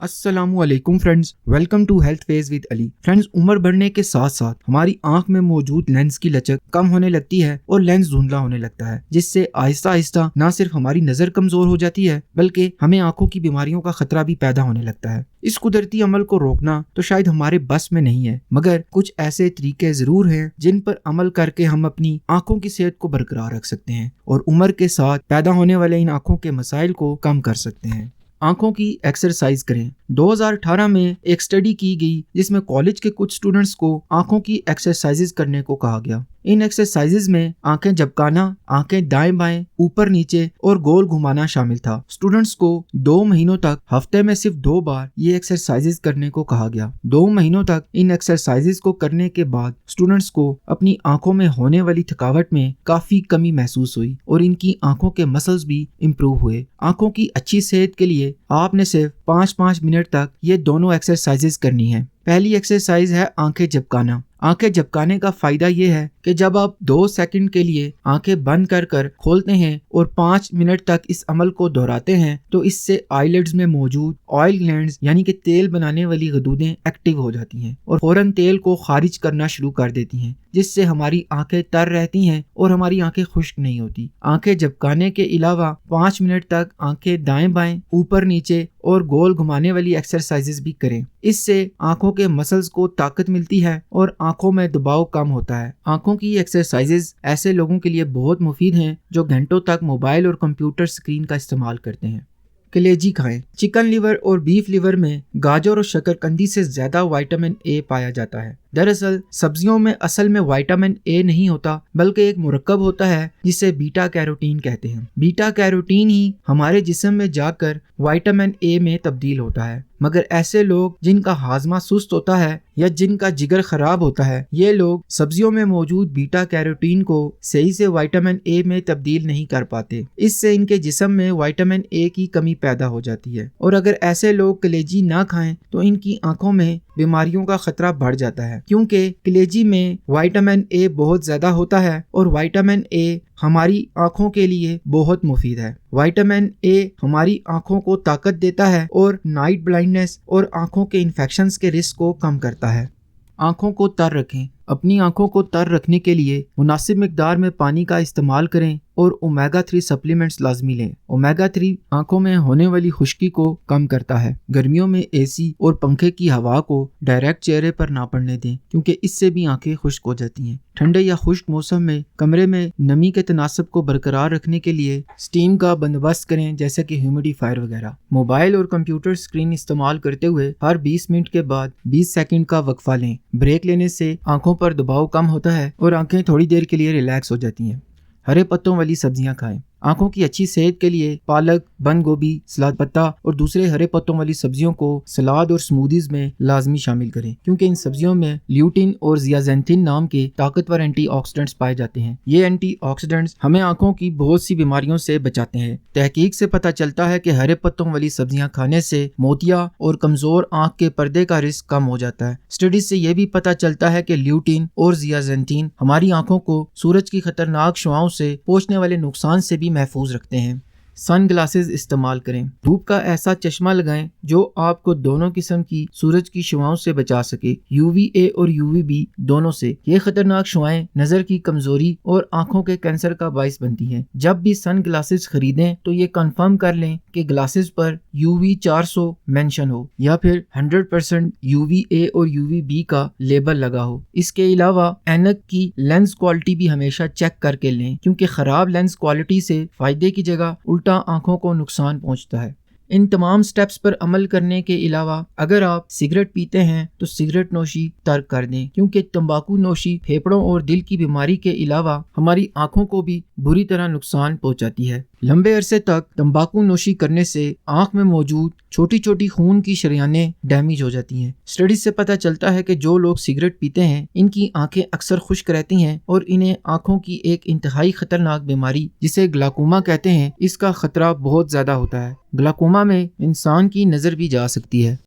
अस्सलामुअलैकुम friends, welcome to health phase with Ali. Friends, उम्र बढ़ने के साथ साथ हमारी आंख में मौजूद लेंस की लचक कम होने लगती है और लेंस धुंधला होने लगता है, जिससे आहिस्ता आहिस्ता न सिर्फ हमारी नजर कमजोर हो जाती है बल्कि हमें आंखों की बीमारियों का खतरा भी पैदा होने लगता है। इस कुदरती अमल को रोकना तो शायद हमारे बस में नहीं है, मगर कुछ ऐसे तरीके जरूर हैं जिन पर अमल करके हम अपनी आंखों की सेहत को बरकरार रख सकते हैं और उम्र के साथ पैदा होने वाले इन आंखों के मसाइल को कम कर सकते हैं। आंखों की एक्सरसाइज करें। 2018 में एक स्टडी की गई जिसमें कॉलेज के कुछ स्टूडेंट्स को आंखों की एक्सरसाइजेज करने को कहा गया। इन एक्सरसाइजेज में आंखें झपकाना, आंखें दाएं बाएं, ऊपर नीचे और गोल घुमाना शामिल था। स्टूडेंट्स को 2 महीनों तक हफ्ते में सिर्फ 2 बार ये एक्सरसाइजेज करने को कहा गया। 2 महीनों तक इन एक्सरसाइजेज को करने के बाद स्टूडेंट्स को अपनी आंखों में होने वाली थकावट में काफी कमी महसूस हुई और इनकी आंखों के मसल्स भी इम्प्रूव हुए। आंखों की अच्छी सेहत के लिए आपने सिर्फ 5-5 मिनट तक ये दोनों एक्सरसाइजेज करनी है। पहली एक्सरसाइज है आंखें झपकाना। आंखें झपकाने का फायदा ये है कि जब आप 2 सेकंड के लिए आंखें बंद कर खोलते हैं और 5 मिनट तक इस अमल को दोहराते हैं तो इससे आईलिड्स में मौजूद ऑयल ग्लैंड्स यानी कि तेल बनाने वाली गदूदें एक्टिव हो जाती हैं और फौरन तेल को खारिज करना शुरू कर देती हैं, जिससे हमारी आंखें तर रहती हैं और हमारी आंखें खुश्क नहीं होती। आंखें झपकाने के अलावा 5 मिनट तक आंखें दाएं बाएं, ऊपर नीचे और गोल घुमाने वाली एक्सरसाइजेज भी करें। इससे आंखों के मसल्स को ताकत मिलती है और आंखों में दबाव कम होता है। आंखों की एक्सरसाइजेज ऐसे लोगों के लिए बहुत मुफीद हैं जो घंटों तक मोबाइल और कंप्यूटर स्क्रीन का इस्तेमाल करते हैं। कलेजी खाएं। चिकन लिवर और बीफ लिवर में गाजर और शकरकंदी से ज्यादा विटामिन ए पाया जाता है। दरअसल सब्जियों में असल में विटामिन ए नहीं होता बल्कि एक मुरक्कब होता है जिसे बीटा कैरोटीन कहते हैं। बीटा कैरोटीन ही हमारे जिस्म में जाकर विटामिन ए में तब्दील होता है, मगर ऐसे लोग जिनका हाजमा सुस्त होता है या जिनका जिगर खराब होता है, ये लोग सब्जियों में मौजूद बीटा कैरोटीन को सही से विटामिन ए में तब्दील नहीं कर पाते। इससे इनके जिस्म में विटामिन ए की कमी पैदा हो जाती है और अगर ऐसे लोग कलेजी ना खाएं तो इनकी आंखों में बीमारियों का खतरा बढ़ जाता है, क्योंकि कलेजी में विटामिन ए बहुत ज्यादा होता है और विटामिन ए हमारी आंखों के लिए बहुत मुफीद है। विटामिन ए हमारी आंखों को ताकत देता है और नाइट ब्लाइंडनेस और आंखों के इन्फेक्शंस के रिस्क को कम करता है। आंखों को तर रखें। अपनी आंखों को तर रखने के लिए मुनासिब मिकदार में पानी का इस्तेमाल करें और ओमेगा 3 सप्लीमेंट्स लाजमी लें। ओमेगा 3 आंखों में होने वाली खुश्की को कम करता है। गर्मियों में एसी और पंखे की हवा को डायरेक्ट चेहरे पर ना पड़ने दें, क्योंकि इससे भी आंखें खुश्क हो जाती हैं। ठंडे या खुश्क मौसम में कमरे में नमी के तनासब को बरकरार रखने के लिए स्टीम का बंदोबस्त करें, जैसे कि ह्यूमिडिफायर वगैरह। मोबाइल और कंप्यूटर स्क्रीन इस्तेमाल करते हुए हर 20 मिनट के बाद 20 सेकंड का वक्फा लें। ब्रेक लेने से आंखों पर दबाव कम होता है और आंखें थोड़ी देर के लिए रिलैक्स हो जाती हैं। हरे पत्तों वाली सब्जियां खाएं। आंखों की अच्छी सेहत के लिए पालक, बंद गोभी, सलाद पत्ता और दूसरे हरे पत्तों वाली सब्जियों को सलाद और स्मूदीज में लाजमी शामिल करें, क्योंकि इन सब्जियों में ल्यूटिन और जियाजेंथिन नाम के ताकतवर एंटीऑक्सीडेंट्स पाए जाते हैं। ये एंटीऑक्सीडेंट्स हमें आंखों की बहुत सी बीमारियों से बचाते हैं। तहकीक से पता चलता है कि हरे पत्तों वाली सब्जियां खाने से मोतिया और कमजोर आंख के पर्दे का रिस्क कम हो जाता है। स्टडीज से यह भी पता चलता है कि ल्यूटिन और जियाजेंथिन हमारी आंखों को सूरज की खतरनाक शुआओं से पहुंचने वाले नुकसान से भी महफूज रखते हैं। सन ग्लासेस इस्तेमाल करें। धूप का ऐसा चश्मा लगाएं जो आपको दोनों किस्म की सूरज की शुआओं से बचा सके, UVA और UVB दोनों से। ये खतरनाक शुआएं नजर की कमजोरी और आंखों के कैंसर का बाइस बनती हैं। जब भी सन ग्लासेस खरीदें तो ये कंफर्म कर लें कि ग्लासेस पर UV 400 मेंशन हो या फिर 100% UVA और UVB का लेबल लगा हो। इसके अलावा ऐनक की लेंस क्वालिटी भी हमेशा चेक करके लें, क्योंकि खराब लेंस क्वालिटी से फायदे की जगह उल्टा आंखों को नुकसान पहुंचता है। इन तमाम स्टेप्स पर अमल करने के अलावा अगर आप सिगरेट पीते हैं तो सिगरेट नोशी तर्क कर दें, क्योंकि तंबाकू नोशी फेफड़ों और दिल की बीमारी के अलावा हमारी आंखों को भी बुरी तरह नुकसान पहुंचाती है। लंबे अरसे तक तंबाकू नोशी करने से आंख में मौजूद छोटी छोटी खून की शरियानें डैमेज हो जाती हैं। स्टडीज से पता चलता है कि जो लोग सिगरेट पीते हैं इनकी आंखें अक्सर खुश्क रहती हैं और इन्हें आंखों की एक इंतहाई खतरनाक बीमारी जिसे ग्लाकोमा कहते हैं, इसका खतरा बहुत ज्यादा होता है। ग्लाकोमा में इंसान की नजर भी जा सकती है।